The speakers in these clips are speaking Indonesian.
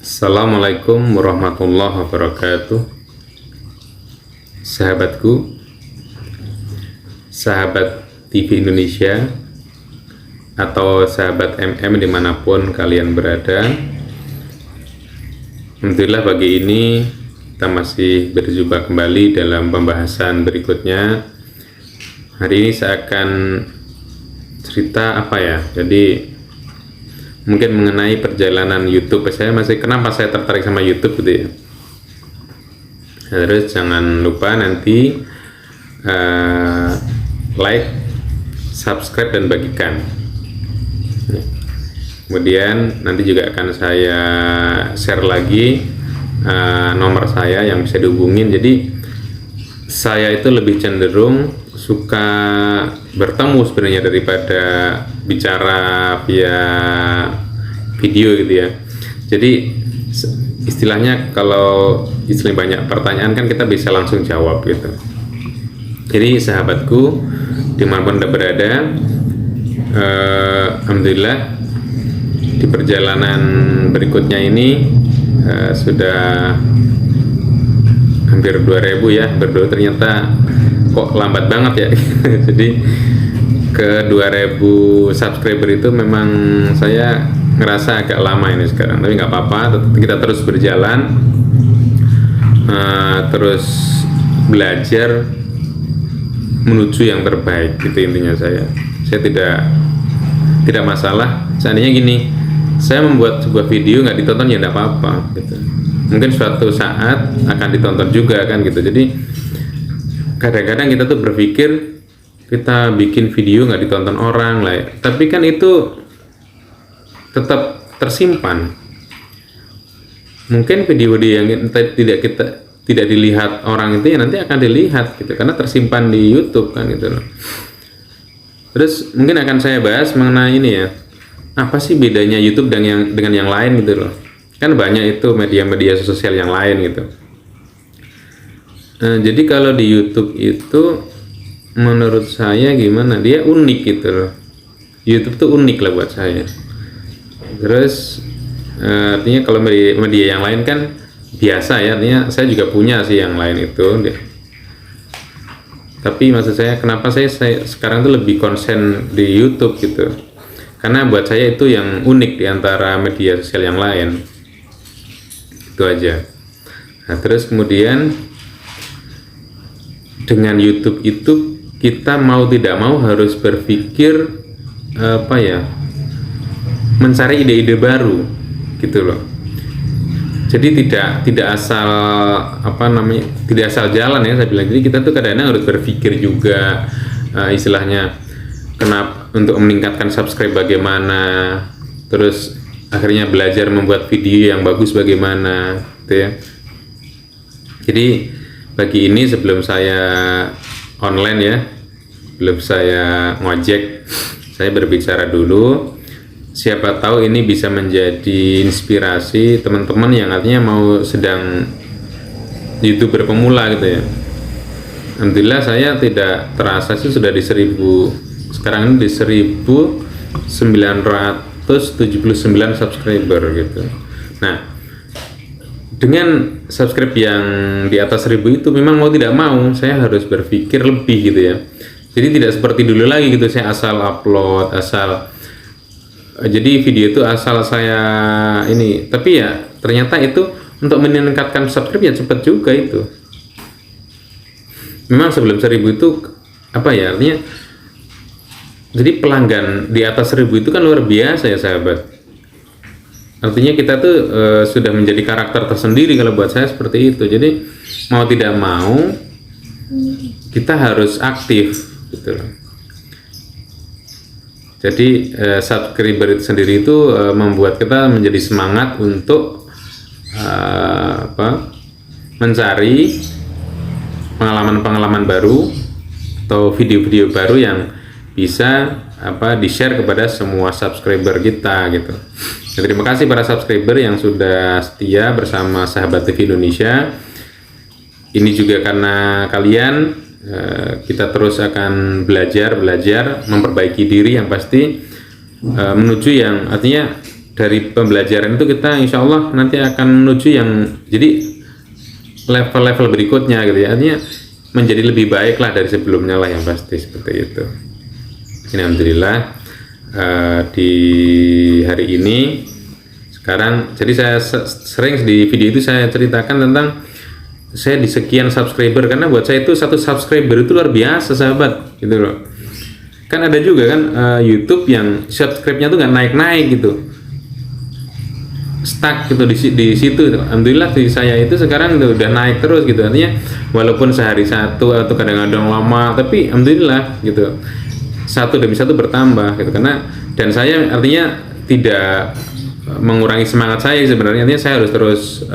Assalamualaikum warahmatullahi wabarakatuh. Sahabatku, sahabat TV Indonesia atau sahabat MM dimanapun kalian berada, alhamdulillah pagi ini kita masih berjumpa kembali dalam pembahasan berikutnya. Hari ini saya akan cerita apa ya, jadi mungkin mengenai perjalanan YouTube saya, kenapa saya tertarik sama YouTube gitu ya. Terus jangan lupa nanti like, subscribe dan bagikan. Kemudian nanti juga akan saya share lagi nomor saya yang bisa dihubungin. Jadi saya itu lebih cenderung suka bertemu sebenarnya daripada bicara via video gitu ya. Jadi istilahnya kalau banyak pertanyaan kan kita bisa langsung jawab gitu. Jadi sahabatku dimanapun Anda berada, alhamdulillah di perjalanan berikutnya ini sudah hampir 2000 ya, ternyata kok lambat banget ya. Jadi ke 2000 subscriber itu memang saya ngerasa agak lama ini sekarang, tapi nggak apa-apa, kita terus berjalan, terus belajar menuju yang terbaik gitu intinya. Saya tidak masalah seandainya gini, saya membuat sebuah video nggak ditonton ya nggak apa-apa gitu, mungkin suatu saat akan ditonton juga kan gitu. Jadi kadang-kadang kita tuh berpikir kita bikin video nggak ditonton orang lah ya, tapi kan itu tetap tersimpan. Mungkin video-video yang tidak dilihat orang itu ya nanti akan dilihat gitu, karena tersimpan di YouTube kan gitu loh. Terus mungkin akan saya bahas mengenai ini ya, apa sih bedanya YouTube dengan yang lain gitu loh. Kan banyak itu media-media sosial yang lain gitu. Jadi kalau di YouTube itu menurut saya gimana, dia unik gitu loh. YouTube tuh unik lah buat saya. Terus artinya kalau media yang lain kan biasa ya, artinya saya juga punya sih yang lain itu. Tapi maksud saya kenapa saya sekarang tuh lebih konsen di YouTube gitu, karena buat saya itu yang unik di antara media sosial yang lain. Itu aja. Nah, terus kemudian dengan YouTube itu kita mau tidak mau harus berpikir mencari ide-ide baru gitu loh. Jadi tidak asal tidak asal jalan ya saya bilang. Jadi kita tuh kadang-kadang harus berpikir juga, istilahnya kenapa untuk meningkatkan subscribe bagaimana, terus akhirnya belajar membuat video yang bagus bagaimana gitu ya. Jadi pagi ini sebelum saya online ya, belum saya ngojek, saya berbicara dulu. Siapa tahu ini bisa menjadi inspirasi teman-teman yang artinya mau sedang YouTuber pemula gitu ya. Alhamdulillah saya tidak terasa sih sudah di 1000, sekarang ini di 1979 subscriber gitu. Nah, dengan subscribe yang di atas 1000 itu memang mau tidak mau saya harus berpikir lebih gitu ya. Jadi tidak seperti dulu lagi gitu, saya asal upload, jadi video itu asal saya ini, tapi ya ternyata itu untuk meningkatkan subscribe ya cepat juga itu. Memang sebelum 1000 itu artinya jadi pelanggan di atas 1000 itu kan luar biasa ya sahabat. Artinya kita tuh sudah menjadi karakter tersendiri kalau buat saya seperti itu. Jadi mau tidak mau kita harus aktif gitu loh. Jadi subscriber itu sendiri itu membuat kita menjadi semangat untuk mencari pengalaman-pengalaman baru atau video-video baru yang bisa di-share kepada semua subscriber kita gitu. Dan terima kasih para subscriber yang sudah setia bersama Sahabat TV Indonesia. Ini juga karena kalian kita terus akan belajar memperbaiki diri yang pasti, menuju yang artinya dari pembelajaran itu kita insya Allah nanti akan menuju yang jadi level-level berikutnya gitu ya, artinya menjadi lebih baik lah dari sebelumnya lah, yang pasti seperti itu. Alhamdulillah di hari ini sekarang, jadi saya sering di video itu saya ceritakan tentang saya di sekian subscriber, karena buat saya itu satu subscriber itu luar biasa sahabat gitu loh. Kan ada juga kan YouTube yang subscribe-nya tuh nggak naik-naik gitu, stuck gitu di situ. Alhamdulillah di saya itu sekarang udah naik terus gitu, artinya walaupun sehari satu atau kadang-kadang lama, tapi alhamdulillah gitu satu demi satu bertambah gitu. Karena dan saya artinya tidak mengurangi semangat saya sebenarnya, artinya saya harus terus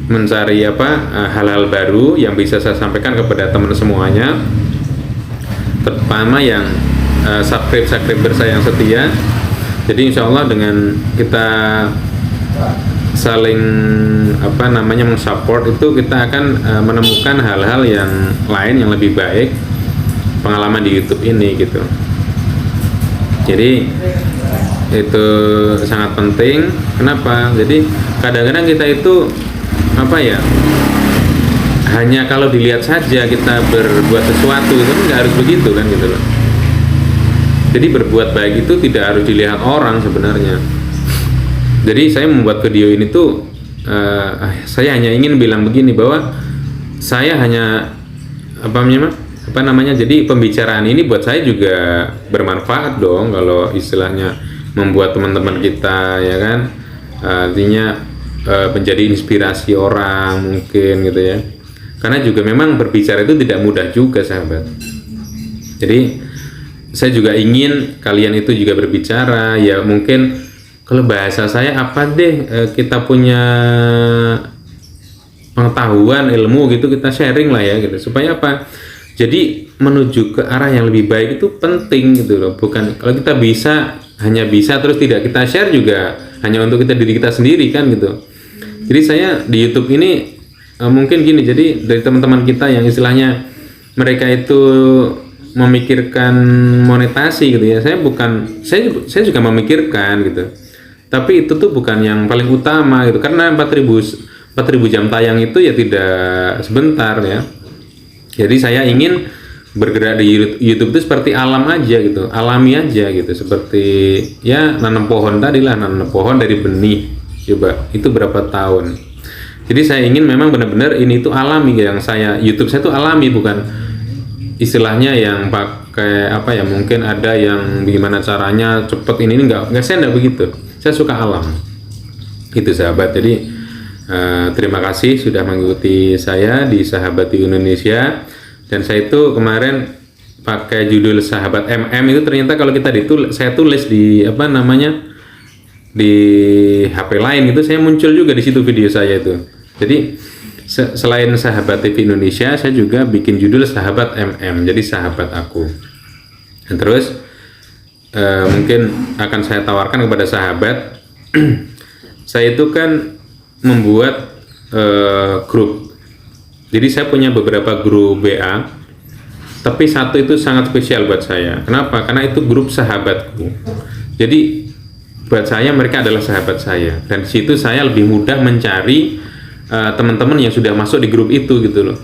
mencari hal-hal baru yang bisa saya sampaikan kepada teman semuanya, terutama yang subscriber saya yang setia. Jadi insya Allah dengan kita saling mensupport itu, kita akan menemukan hal-hal yang lain yang lebih baik pengalaman di YouTube ini gitu. Jadi itu sangat penting. Kenapa? Jadi kadang-kadang kita itu hanya kalau dilihat saja kita berbuat sesuatu, itu nggak harus begitu kan gitu loh. Jadi berbuat baik itu tidak harus dilihat orang sebenarnya. Jadi saya membuat video ini tuh saya hanya ingin bilang begini, bahwa saya hanya jadi pembicaraan ini buat saya juga bermanfaat dong, kalau istilahnya membuat teman-teman kita ya kan, artinya menjadi inspirasi orang mungkin gitu ya. Karena juga memang berbicara itu tidak mudah juga sahabat. Jadi saya juga ingin kalian itu juga berbicara, ya mungkin kalau bahasa saya kita punya pengetahuan, ilmu gitu, kita sharing lah ya gitu, supaya jadi menuju ke arah yang lebih baik itu penting gitu loh. Bukan kalau kita hanya bisa terus tidak kita share juga hanya untuk diri kita sendiri kan gitu. Jadi saya di YouTube ini mungkin gini, jadi dari teman-teman kita yang istilahnya mereka itu memikirkan monetasi gitu ya, saya juga memikirkan gitu, tapi itu tuh bukan yang paling utama gitu, karena 4.000 jam tayang itu ya tidak sebentar ya. Jadi saya ingin bergerak di YouTube itu seperti alam aja gitu, alami aja gitu, seperti ya nanam pohon dari benih, coba itu berapa tahun. Jadi saya ingin memang benar-benar ini itu alami, yang YouTube saya tuh alami, bukan istilahnya yang pakai mungkin ada yang gimana caranya cepet ini enggak, saya enggak begitu. Saya suka alam itu sahabat. Jadi terima kasih sudah mengikuti saya di Sahabat di Indonesia. Dan saya itu kemarin pakai judul Sahabat MM itu, ternyata kalau saya tulis di di HP lain itu, saya muncul juga di situ video saya itu. Jadi selain Sahabat TV Indonesia, saya juga bikin judul Sahabat MM, jadi sahabat aku. Dan terus mungkin akan saya tawarkan kepada sahabat. Saya itu kan membuat grup. Jadi saya punya beberapa grup WA, tapi satu itu sangat spesial buat saya. Kenapa? Karena itu grup sahabatku. Jadi buat saya mereka adalah sahabat saya, dan di situ saya lebih mudah mencari teman-teman yang sudah masuk di grup itu gitu loh.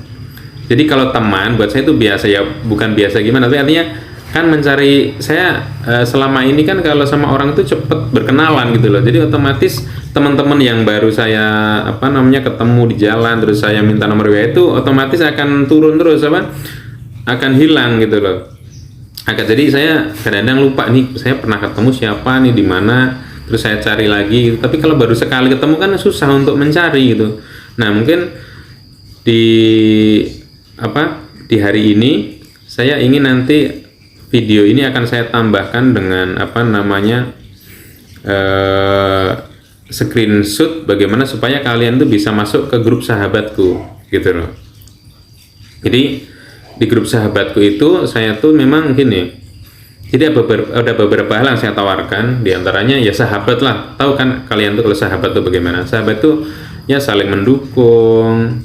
Jadi kalau teman buat saya itu biasa, ya bukan biasa gimana, tapi artinya kan mencari saya selama ini kan kalau sama orang itu cepet berkenalan gitu loh. Jadi otomatis teman-teman yang baru saya ketemu di jalan terus saya minta nomor WA itu otomatis akan turun terus akan hilang gitu loh. Jadi saya kadang-kadang lupa nih, saya pernah ketemu siapa nih di mana, terus saya cari lagi. Tapi kalau baru sekali ketemu kan susah untuk mencari gitu. Nah mungkin di hari ini saya ingin nanti video ini akan saya tambahkan dengan screenshot bagaimana supaya kalian tuh bisa masuk ke grup sahabatku gitu loh. Jadi di grup sahabatku itu saya tuh memang gini, jadi ada beberapa hal yang saya tawarkan, diantaranya ya sahabat lah. Tahu kan kalian tuh kalau sahabat tuh bagaimana? Sahabat tuh ya saling mendukung,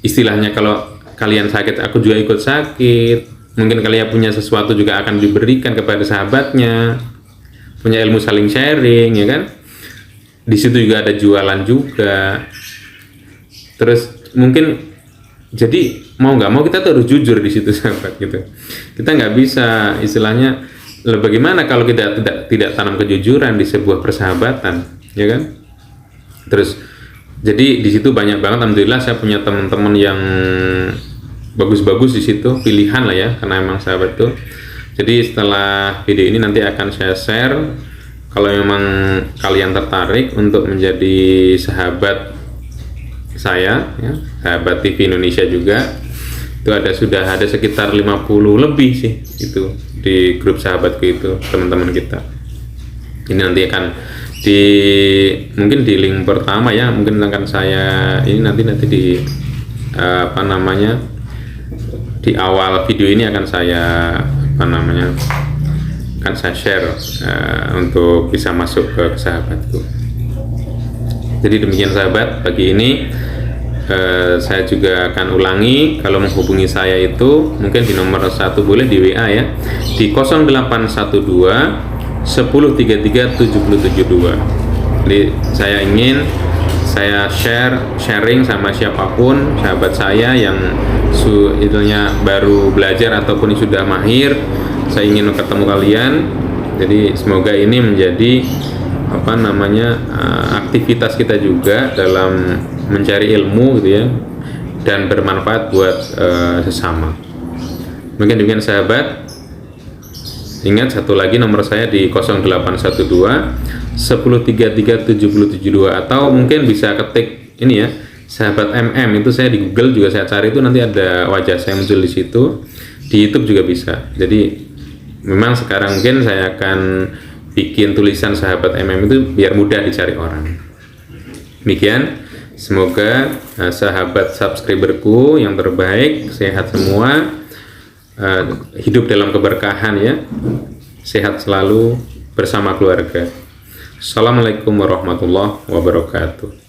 istilahnya kalau kalian sakit aku juga ikut sakit, mungkin kalian punya sesuatu juga akan diberikan kepada sahabatnya. punya ilmu saling sharing ya kan. Di situ juga ada jualan juga. Terus mungkin jadi mau nggak mau kita tuh harus jujur di situ sahabat gitu. Kita nggak bisa istilahnya bagaimana kalau kita tidak tanam kejujuran di sebuah persahabatan ya kan. Terus jadi di situ banyak banget, alhamdulillah saya punya teman-teman yang bagus-bagus di situ, pilihan lah ya, karena emang sahabat tuh. Jadi setelah video ini nanti akan saya share, kalau memang kalian tertarik untuk menjadi sahabat saya ya, sahabat TV Indonesia juga, itu sudah ada sekitar 50 lebih sih itu di grup sahabatku itu, teman-teman kita. Ini nanti akan mungkin di link pertama ya, mungkin akan saya ini nanti di di awal video ini akan saya akan saya share untuk bisa masuk ke sahabatku. Jadi demikian sahabat, pagi ini saya juga akan ulangi, kalau menghubungi saya itu mungkin di nomor 1 boleh di WA ya, di 0812 1033 772. Jadi saya sharing sama siapapun sahabat saya yang itunya baru belajar ataupun sudah mahir, saya ingin ketemu kalian. Jadi semoga ini menjadi aktivitas kita juga dalam mencari ilmu gitu ya, dan bermanfaat buat sesama. Mungkin demikian sahabat. Ingat satu lagi nomor saya di 0812 1033 772, atau mungkin bisa ketik ini ya, sahabat MM, itu saya di Google juga saya cari, itu nanti ada wajah saya muncul di situ. Di YouTube juga bisa. Jadi memang sekarang mungkin saya akan bikin tulisan sahabat MM itu biar mudah dicari orang. Demikian, semoga sahabat subscriberku yang terbaik sehat semua, hidup dalam keberkahan ya, sehat selalu bersama keluarga. Assalamualaikum warahmatullahi wabarakatuh.